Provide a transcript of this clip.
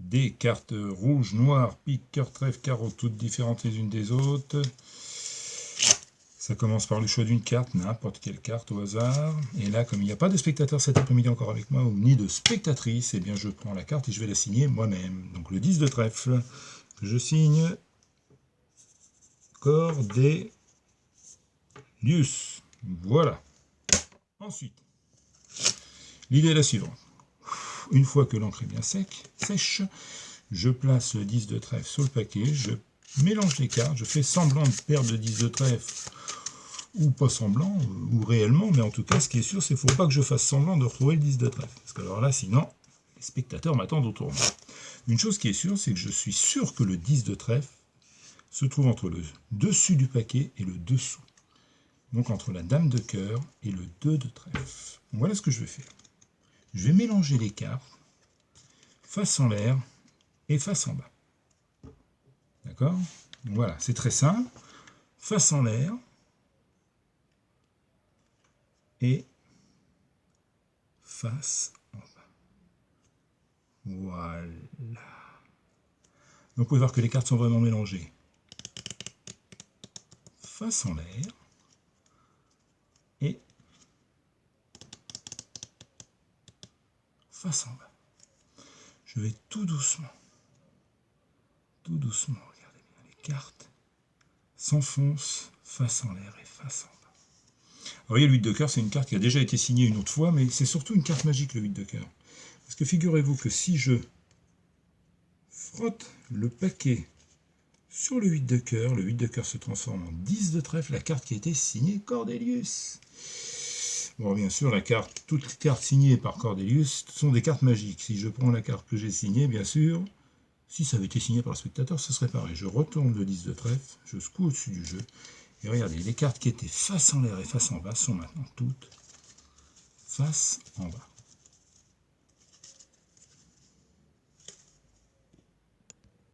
des cartes rouges, noires, pique, cœur, trèfle, carreau, toutes différentes les unes des autres. Ça commence par le choix d'une carte, n'importe quelle carte au hasard. Et là, comme il n'y a pas de spectateur cet après-midi encore avec moi, ou ni de spectatrice, eh bien je prends la carte et je vais la signer moi-même. Donc le 10 de trèfle, je signe Cordelius. Voilà. Ensuite, l'idée est la suivante. Une fois que l'encre est bien sèche, je place le 10 de trèfle sur le paquet, je mélange les cartes, je fais semblant de perdre le 10 de trèfle, ou pas semblant, ou réellement, mais en tout cas, ce qui est sûr, c'est qu'il ne faut pas que je fasse semblant de retrouver le 10 de trèfle. Parce que alors là, sinon, les spectateurs m'attendent au tournoi. Une chose qui est sûre, c'est que je suis sûr que le 10 de trèfle se trouve entre le dessus du paquet et le dessous. Donc entre la dame de cœur et le 2 de trèfle. Voilà ce que je vais faire. Je vais mélanger les cartes, face en l'air et face en bas. D'accord? Voilà, c'est très simple. Face en l'air et face en bas. Voilà. Donc vous pouvez voir que les cartes sont vraiment mélangées. Face en l'air et face en bas. Je vais tout doucement, regardez bien, les cartes s'enfoncent face en l'air et face en bas. Alors, vous voyez, le 8 de cœur, c'est une carte qui a déjà été signée une autre fois, mais c'est surtout une carte magique, le 8 de cœur. Parce que figurez-vous que si je frotte le paquet sur le 8 de cœur se transforme en 10 de trèfle, la carte qui a été signée Cordelius. Bon, bien sûr, toutes les cartes signées par Cordelius sont des cartes magiques. Si je prends la carte que j'ai signée, bien sûr, si ça avait été signé par le spectateur, ce serait pareil. Je retourne le 10 de trèfle, je secoue au-dessus du jeu, et regardez, les cartes qui étaient face en l'air et face en bas sont maintenant toutes face en bas.